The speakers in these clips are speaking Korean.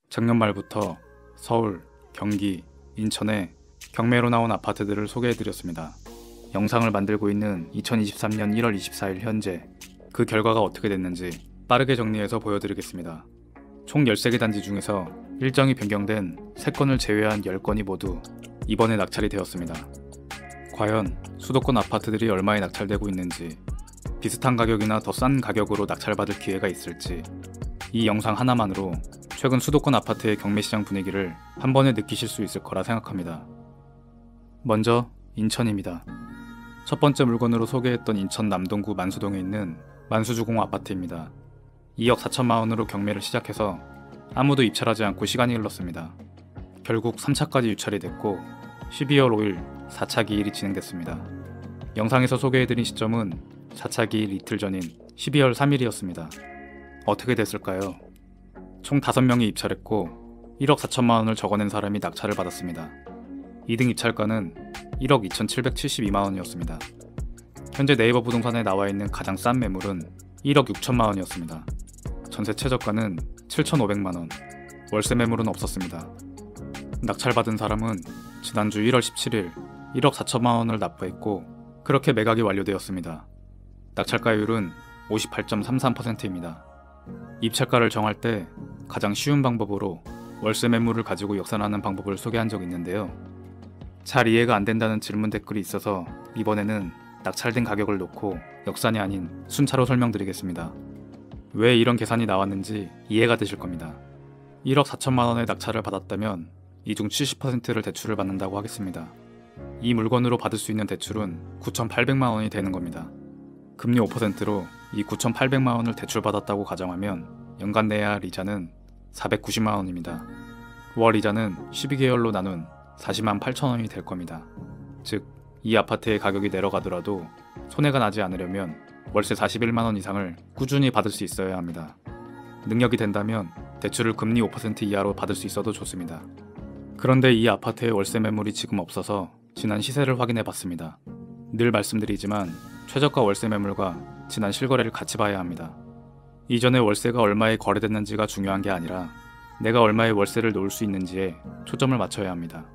작년 말부터 서울, 경기, 인천에 경매로 나온 아파트들을 소개해드렸습니다. 영상을 만들고 있는 2023년 1월 24일 현재 그 결과가 어떻게 됐는지 빠르게 정리해서 보여드리겠습니다. 총 13개 단지 중에서 일정이 변경된 3건을 제외한 10건이 모두 이번에 낙찰이 되었습니다. 과연 수도권 아파트들이 얼마에 낙찰되고 있는지, 비슷한 가격이나 더 싼 가격으로 낙찰받을 기회가 있을지, 이 영상 하나만으로 최근 수도권 아파트의 경매시장 분위기를 한 번에 느끼실 수 있을 거라 생각합니다. 먼저 인천입니다. 첫 번째 물건으로 소개했던 인천 남동구 만수동에 있는 만수주공 아파트입니다. 2억 4천만 원으로 경매를 시작해서 아무도 입찰하지 않고 시간이 흘렀습니다. 결국 3차까지 유찰이 됐고 12월 5일 4차 기일이 진행됐습니다. 영상에서 소개해드린 시점은 4차 기일 이틀 전인 12월 3일이었습니다. 어떻게 됐을까요? 총 5명이 입찰했고 1억 4천만 원을 적어낸 사람이 낙찰을 받았습니다. 2등 입찰가는 1억 2,772만 원이었습니다. 현재 네이버 부동산에 나와 있는 가장 싼 매물은 1억 6천만 원이었습니다. 전세 최저가는 7,500만 원, 월세 매물은 없었습니다. 낙찰받은 사람은 지난주 1월 17일 1억 4천만 원을 납부했고 그렇게 매각이 완료되었습니다. 낙찰가율은 58.33%입니다. 입찰가를 정할 때 가장 쉬운 방법으로 월세 매물을 가지고 역산하는 방법을 소개한 적이 있는데요. 잘 이해가 안 된다는 질문 댓글이 있어서 이번에는 낙찰된 가격을 놓고 역산이 아닌 순차로 설명드리겠습니다. 왜 이런 계산이 나왔는지 이해가 되실 겁니다. 1억 4천만 원의 낙찰을 받았다면 이 중 70%를 대출을 받는다고 하겠습니다. 이 물건으로 받을 수 있는 대출은 9,800만 원이 되는 겁니다. 금리 5%로 이 9,800만 원을 대출받았다고 가정하면 연간 내야 할 이자는 490만 원입니다. 월 이자는 12개월로 나눈 40만 8천 원이 될 겁니다. 즉, 이 아파트의 가격이 내려가더라도 손해가 나지 않으려면 월세 41만 원 이상을 꾸준히 받을 수 있어야 합니다. 능력이 된다면 대출을 금리 5% 이하로 받을 수 있어도 좋습니다. 그런데 이 아파트의 월세 매물이 지금 없어서 지난 시세를 확인해 봤습니다. 늘 말씀드리지만 최저가 월세 매물과 지난 실거래를 같이 봐야 합니다. 이전에 월세가 얼마에 거래됐는지가 중요한 게 아니라 내가 얼마의 월세를 놓을 수 있는지에 초점을 맞춰야 합니다.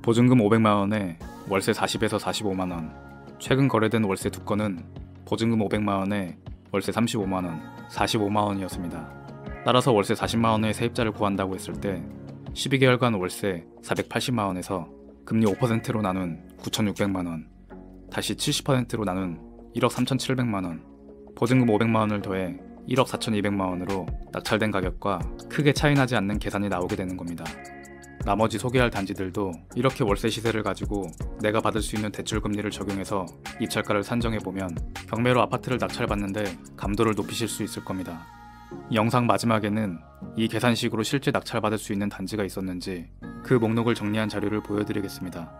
보증금 500만 원에 월세 40에서 45만 원, 최근 거래된 월세 2건은 보증금 500만 원에 월세 35만 원, 45만 원이었습니다. 따라서 월세 40만 원의 세입자를 구한다고 했을 때 12개월간 월세 480만 원에서 금리 5%로 나눈 9,600만 원, 다시 70%로 나눈 1억 3,700만 원, 보증금 500만 원을 더해 1억 4,200만 원으로 낙찰된 가격과 크게 차이나지 않는 계산이 나오게 되는 겁니다. 나머지 소개할 단지들도 이렇게 월세 시세를 가지고 내가 받을 수 있는 대출 금리를 적용해서 입찰가를 산정해보면 경매로 아파트를 낙찰받는데 감도를 높이실 수 있을 겁니다. 영상 마지막에는 이 계산식으로 실제 낙찰받을 수 있는 단지가 있었는지 그 목록을 정리한 자료를 보여드리겠습니다.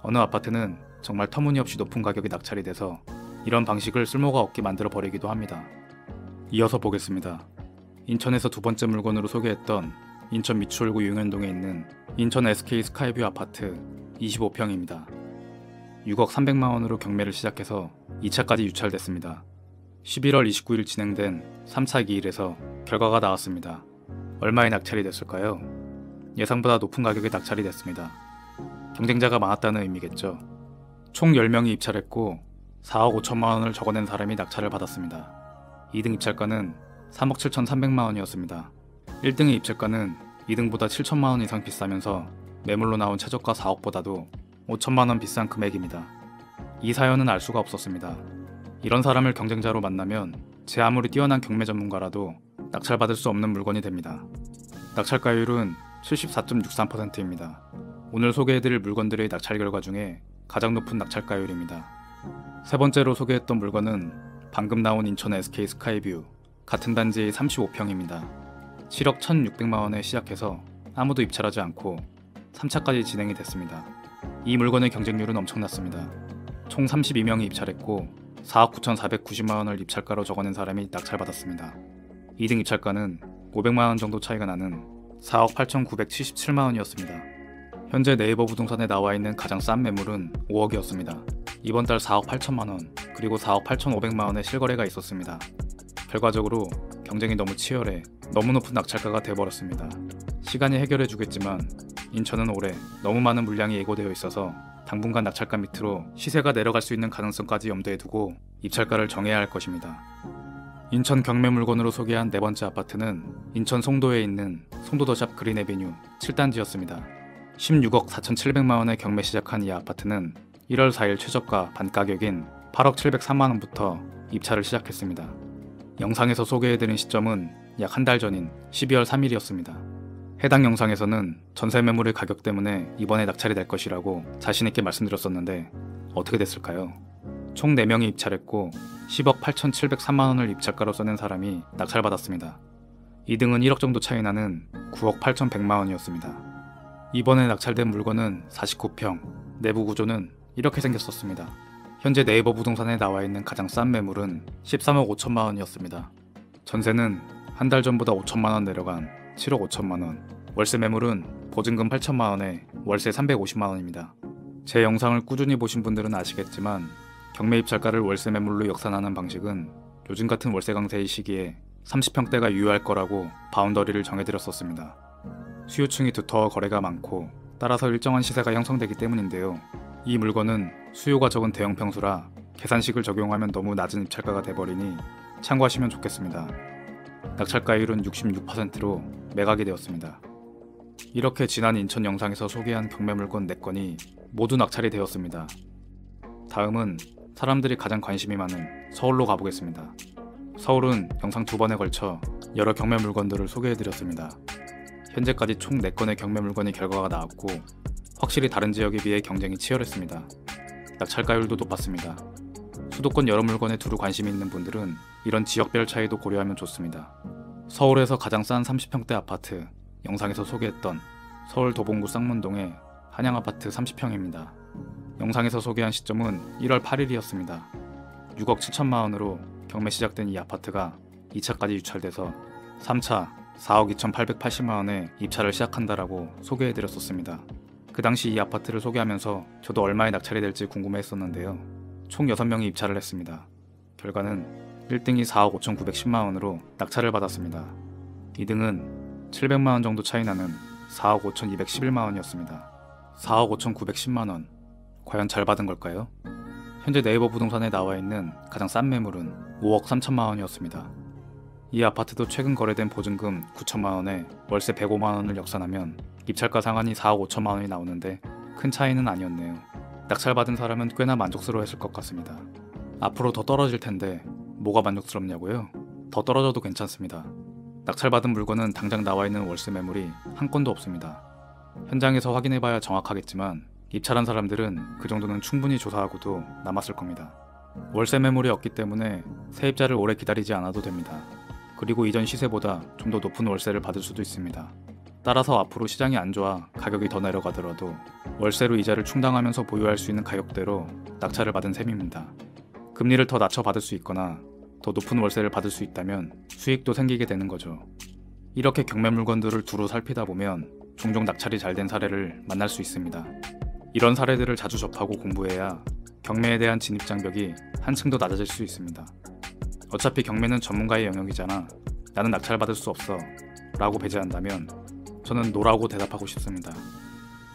어느 아파트는 정말 터무니없이 높은 가격이 낙찰이 돼서 이런 방식을 쓸모가 없게 만들어 버리기도 합니다. 이어서 보겠습니다. 인천에서 두 번째 물건으로 소개했던 인천 미추홀구 용현동에 있는 인천 SK 스카이뷰 아파트 25평입니다. 6억 300만 원으로 경매를 시작해서 2차까지 유찰됐습니다. 11월 29일 진행된 3차 기일에서 결과가 나왔습니다. 얼마에 낙찰이 됐을까요? 예상보다 높은 가격에 낙찰이 됐습니다. 경쟁자가 많았다는 의미겠죠. 총 10명이 입찰했고 4억 5천만 원을 적어낸 사람이 낙찰을 받았습니다. 2등 입찰가는 3억 7,300만 원이었습니다. 1등의 입찰가는 2등보다 7천만 원 이상 비싸면서 매물로 나온 최저가 4억보다도 5천만 원 비싼 금액입니다. 이 사연은 알 수가 없었습니다. 이런 사람을 경쟁자로 만나면 제 아무리 뛰어난 경매 전문가라도 낙찰받을 수 없는 물건이 됩니다. 낙찰가율은 74.63%입니다. 오늘 소개해드릴 물건들의 낙찰 결과 중에 가장 높은 낙찰가율입니다. 세 번째로 소개했던 물건은 방금 나온 인천 SK 스카이뷰 같은 단지의 35평입니다. 7억 1,600만 원에 시작해서 아무도 입찰하지 않고 3차까지 진행이 됐습니다. 이 물건의 경쟁률은 엄청났습니다. 총 32명이 입찰했고 4억 9,490만 원을 입찰가로 적어낸 사람이 낙찰받았습니다. 2등 입찰가는 500만 원 정도 차이가 나는 4억 8,977만 원이었습니다. 현재 네이버 부동산에 나와 있는 가장 싼 매물은 5억이었습니다. 이번 달 4억 8천만 원, 그리고 4억 8,500만 원의 실거래가 있었습니다. 결과적으로 경쟁이 너무 치열해 너무 높은 낙찰가가 돼버렸습니다. 시간이 해결해주겠지만 인천은 올해 너무 많은 물량이 예고되어 있어서 당분간 낙찰가 밑으로 시세가 내려갈 수 있는 가능성까지 염두에 두고 입찰가를 정해야 할 것입니다. 인천 경매 물건으로 소개한 네 번째 아파트는 인천 송도에 있는 송도더샵 그린에비뉴 7단지였습니다. 16억 4,700만원에 경매 시작한 이 아파트는 1월 4일 최저가 반가격인 8억 703만원부터 입찰을 시작했습니다. 영상에서 소개해드린 시점은 약 한 달 전인 12월 3일이었습니다. 해당 영상에서는 전세 매물의 가격 때문에 이번에 낙찰이 될 것이라고 자신있게 말씀드렸었는데 어떻게 됐을까요? 총 4명이 입찰했고 10억 8,703만원을 입찰가로 써낸 사람이 낙찰받았습니다. 2등은 1억 정도 차이 나는 9억 8,100만원이었습니다. 이번에 낙찰된 물건은 49평, 내부 구조는 이렇게 생겼었습니다. 현재 네이버 부동산에 나와있는 가장 싼 매물은 13억 5천만원이었습니다. 전세는 한 달 전보다 5천만원 내려간 7억 5천만원, 월세 매물은 보증금 8천만원에 월세 350만원입니다. 제 영상을 꾸준히 보신 분들은 아시겠지만 경매 입찰가를 월세 매물로 역산하는 방식은 요즘 같은 월세 강세의 시기에 30평대가 유효할 거라고 바운더리를 정해드렸었습니다. 수요층이 두터워 거래가 많고 따라서 일정한 시세가 형성되기 때문인데요. 이 물건은 수요가 적은 대형 평수라 계산식을 적용하면 너무 낮은 입찰가가 돼버리니 참고하시면 좋겠습니다. 낙찰가율은 66%로 매각이 되었습니다. 이렇게 지난 인천 영상에서 소개한 경매 물건 4건이 모두 낙찰이 되었습니다. 다음은 사람들이 가장 관심이 많은 서울로 가보겠습니다. 서울은 영상 2번에 걸쳐 여러 경매 물건들을 소개해드렸습니다. 현재까지 총 4건의 경매 물건의 결과가 나왔고 확실히 다른 지역에 비해 경쟁이 치열했습니다. 낙찰가율도 높았습니다. 수도권 여러 물건에 두루 관심이 있는 분들은 이런 지역별 차이도 고려하면 좋습니다. 서울에서 가장 싼 30평대 아파트, 영상에서 소개했던 서울 도봉구 쌍문동의 한양아파트 30평입니다. 영상에서 소개한 시점은 1월 8일이었습니다. 6억 7천만원으로 경매 시작된 이 아파트가 2차까지 유찰돼서 3차 4억 2,880만원에 입찰을 시작한다라고 소개해드렸었습니다. 그 당시 이 아파트를 소개하면서 저도 얼마에 낙찰이 될지 궁금해했었는데요. 총 6명이 입찰을 했습니다. 결과는 1등이 4억 5,910만원으로 낙찰을 받았습니다. 2등은 700만원 정도 차이 나는 4억 5,211만원이었습니다. 4억 5,910만원. 과연 잘 받은 걸까요? 현재 네이버 부동산에 나와있는 가장 싼 매물은 5억 3천만원이었습니다. 이 아파트도 최근 거래된 보증금 9천만원에 월세 105만원을 역산하면 입찰가 상한이 4억 5천만원이 나오는데 큰 차이는 아니었네요. 낙찰받은 사람은 꽤나 만족스러워했을 것 같습니다. 앞으로 더 떨어질 텐데 뭐가 만족스럽냐고요? 더 떨어져도 괜찮습니다. 낙찰받은 물건은 당장 나와있는 월세 매물이 한 건도 없습니다. 현장에서 확인해봐야 정확하겠지만 입찰한 사람들은 그 정도는 충분히 조사하고도 남았을 겁니다. 월세 매물이 없기 때문에 세입자를 오래 기다리지 않아도 됩니다. 그리고 이전 시세보다 좀 더 높은 월세를 받을 수도 있습니다. 따라서 앞으로 시장이 안 좋아 가격이 더 내려가더라도 월세로 이자를 충당하면서 보유할 수 있는 가격대로 낙찰을 받은 셈입니다. 금리를 더 낮춰 받을 수 있거나 더 높은 월세를 받을 수 있다면 수익도 생기게 되는 거죠. 이렇게 경매 물건들을 두루 살피다 보면 종종 낙찰이 잘 된 사례를 만날 수 있습니다. 이런 사례들을 자주 접하고 공부해야 경매에 대한 진입 장벽이 한층 더 낮아질 수 있습니다. 어차피 경매는 전문가의 영역이잖아. 나는 낙찰받을 수 없어. 라고 배제한다면 저는 노라고 대답하고 싶습니다.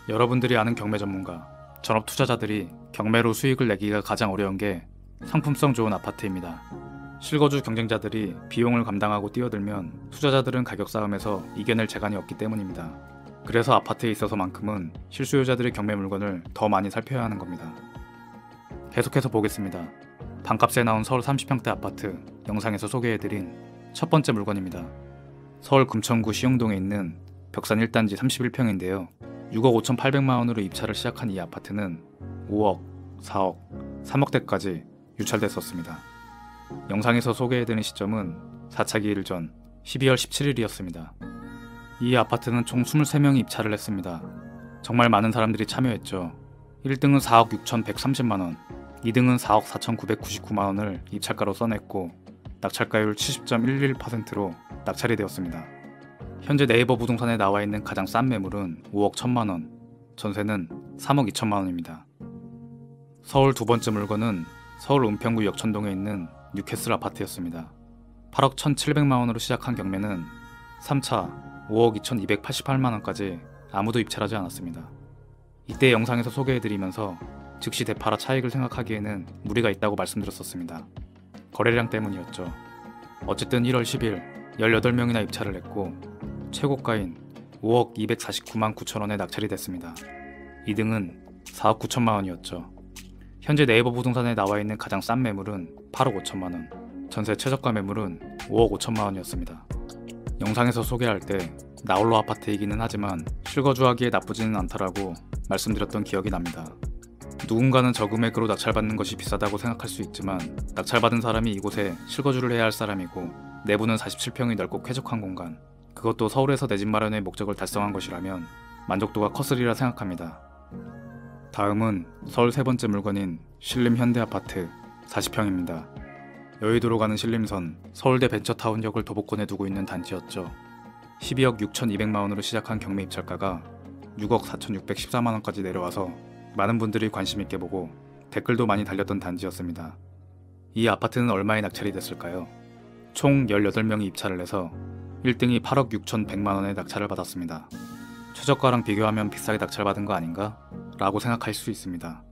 여러분들이 아는 경매 전문가, 전업 투자자들이 경매로 수익을 내기가 가장 어려운 게 상품성 좋은 아파트입니다. 실거주 경쟁자들이 비용을 감당하고 뛰어들면 투자자들은 가격 싸움에서 이겨낼 재간이 없기 때문입니다. 그래서 아파트에 있어서만큼은 실수요자들의 경매 물건을 더 많이 살펴야 하는 겁니다. 계속해서 보겠습니다. 반값에 나온 서울 30평대 아파트 영상에서 소개해드린 첫 번째 물건입니다. 서울 금천구 시흥동에 있는 벽산 1단지 31평인데요. 6억 5,800만원으로 입찰을 시작한 이 아파트는 5억, 4억, 3억대까지 유찰됐었습니다. 영상에서 소개해드린 시점은 4차 기일 전 12월 17일이었습니다. 이 아파트는 총 23명이 입찰을 했습니다. 정말 많은 사람들이 참여했죠. 1등은 4억 6,130만원, 2등은 4억 4,999만원을 입찰가로 써냈고 낙찰가율 70.11%로 낙찰이 되었습니다. 현재 네이버 부동산에 나와있는 가장 싼 매물은 5억 1천만원, 전세는 3억 2천만원입니다. 서울 두 번째 물건은 서울 은평구 역천동에 있는 뉴캐슬 아파트였습니다. 8억 1,700만원으로 시작한 경매는 3차 5억 2,288만원까지 아무도 입찰하지 않았습니다. 이때 영상에서 소개해드리면서 즉시 대파라 차익을 생각하기에는 무리가 있다고 말씀드렸었습니다. 거래량 때문이었죠. 어쨌든 1월 10일 18명이나 입찰을 했고 최고가인 5억 249만 9천원에 낙찰이 됐습니다. 2등은 4억 9천만원이었죠. 현재 네이버 부동산에 나와있는 가장 싼 매물은 8억 5천만원, 전세 최저가 매물은 5억 5천만원이었습니다. 영상에서 소개할 때 나홀로 아파트이기는 하지만 실거주하기에 나쁘지는 않다라고 말씀드렸던 기억이 납니다. 누군가는 저금액으로 낙찰받는 것이 비싸다고 생각할 수 있지만 낙찰받은 사람이 이곳에 실거주를 해야 할 사람이고 내부는 47평이 넓고 쾌적한 공간, 그것도 서울에서 내 집 마련의 목적을 달성한 것이라면 만족도가 컸으리라 생각합니다. 다음은 서울 세 번째 물건인 신림 현대아파트 40평입니다. 여의도로 가는 신림선 서울대 벤처타운역을 도보권에 두고 있는 단지였죠. 12억 6,200만원으로 시작한 경매 입찰가가 6억 4,614만원까지 내려와서 많은 분들이 관심있게 보고 댓글도 많이 달렸던 단지였습니다. 이 아파트는 얼마에 낙찰이 됐을까요? 총 18명이 입찰을 해서 1등이 8억 6,100만원에 낙찰을 받았습니다. 최저가랑 비교하면 비싸게 낙찰받은 거 아닌가? 라고 생각할 수 있습니다.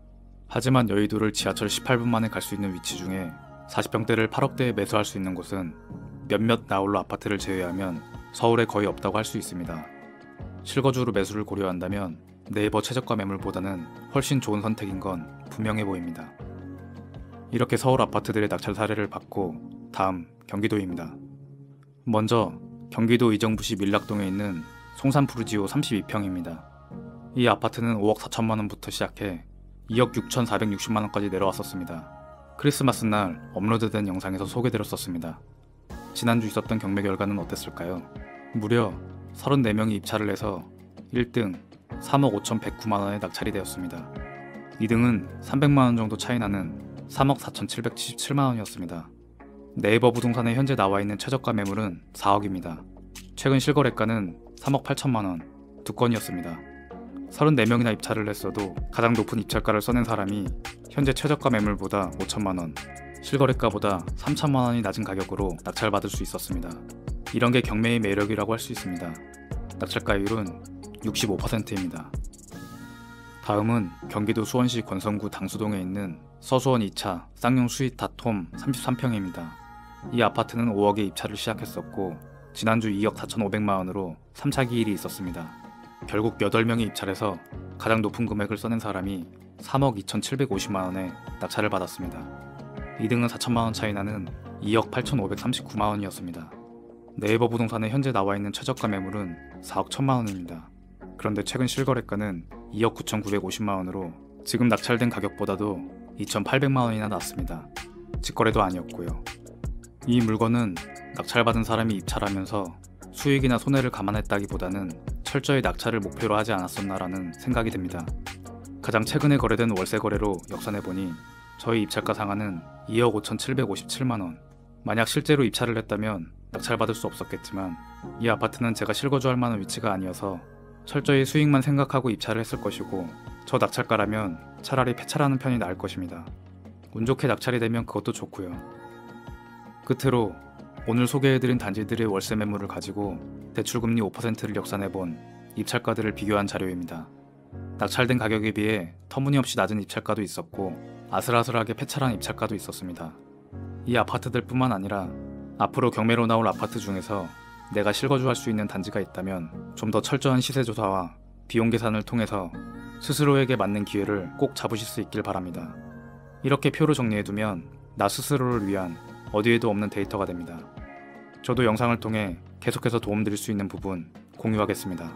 하지만 여의도를 지하철 18분 만에 갈 수 있는 위치 중에 40평대를 8억대에 매수할 수 있는 곳은 몇몇 나홀로 아파트를 제외하면 서울에 거의 없다고 할 수 있습니다. 실거주로 매수를 고려한다면 네이버 최저가 매물보다는 훨씬 좋은 선택인 건 분명해 보입니다. 이렇게 서울 아파트들의 낙찰 사례를 봤고 다음 경기도입니다. 먼저 경기도 의정부시 밀락동에 있는 송산푸르지오 32평입니다. 이 아파트는 5억 4천만원부터 시작해 2억 6,460만원까지 내려왔었습니다. 크리스마스 날 업로드된 영상에서 소개드렸었습니다. 지난주 있었던 경매 결과는 어땠을까요? 무려 34명이 입찰을 해서 1등 3억 5,109만원에 낙찰이 되었습니다. 2등은 300만원 정도 차이나는 3억 4,777만원이었습니다. 네이버 부동산에 현재 나와있는 최저가 매물은 4억입니다. 최근 실거래가는 3억 8천만원, 두 건이었습니다. 34명이나 입찰을 했어도 가장 높은 입찰가를 써낸 사람이 현재 최저가 매물보다 5천만원, 실거래가보다 3천만원이 낮은 가격으로 낙찰받을 수 있었습니다. 이런 게 경매의 매력이라고 할 수 있습니다. 낙찰가율은 65%입니다. 다음은 경기도 수원시 권성구 당수동에 있는 서수원 2차 쌍용 스윗닷홈 33평입니다. 이 아파트는 5억에 입찰을 시작했었고 지난주 2억 4,500만원으로 3차 기일이 있었습니다. 결국 8명이 입찰해서 가장 높은 금액을 써낸 사람이 3억 2,750만원에 낙찰을 받았습니다. 2등은 4천만원 차이 나는 2억 8,539만원이었습니다. 네이버 부동산에 현재 나와있는 최저가 매물은 4억 1천만원입니다. 그런데 최근 실거래가는 2억 9,950만원으로 지금 낙찰된 가격보다도 2,800만원이나 낮습니다. 직거래도 아니었고요. 이 물건은 낙찰받은 사람이 입찰하면서 수익이나 손해를 감안했다기보다는 철저히 낙찰을 목표로 하지 않았었나라는 생각이 듭니다. 가장 최근에 거래된 월세 거래로 역산해보니 저희 입찰가 상한은 2억 5,757만원. 만약 실제로 입찰을 했다면 낙찰받을 수 없었겠지만 이 아파트는 제가 실거주할 만한 위치가 아니어서 철저히 수익만 생각하고 입찰을 했을 것이고 저 낙찰가라면 차라리 폐차라는 편이 나을 것입니다. 운 좋게 낙찰이 되면 그것도 좋고요. 끝으로 오늘 소개해드린 단지들의 월세 매물을 가지고 대출금리 5%를 역산해본 입찰가들을 비교한 자료입니다. 낙찰된 가격에 비해 터무니없이 낮은 입찰가도 있었고 아슬아슬하게 폐차한 입찰가도 있었습니다. 이 아파트들 뿐만 아니라 앞으로 경매로 나올 아파트 중에서 내가 실거주할 수 있는 단지가 있다면 좀 더 철저한 시세조사와 비용 계산을 통해서 스스로에게 맞는 기회를 꼭 잡으실 수 있길 바랍니다. 이렇게 표로 정리해두면 나 스스로를 위한 어디에도 없는 데이터가 됩니다. 저도 영상을 통해 계속해서 도움드릴 수 있는 부분 공유하겠습니다.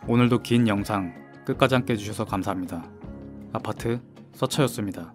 오늘도 긴 영상 끝까지 함께 해주셔서 감사합니다. 아파트 서처였습니다.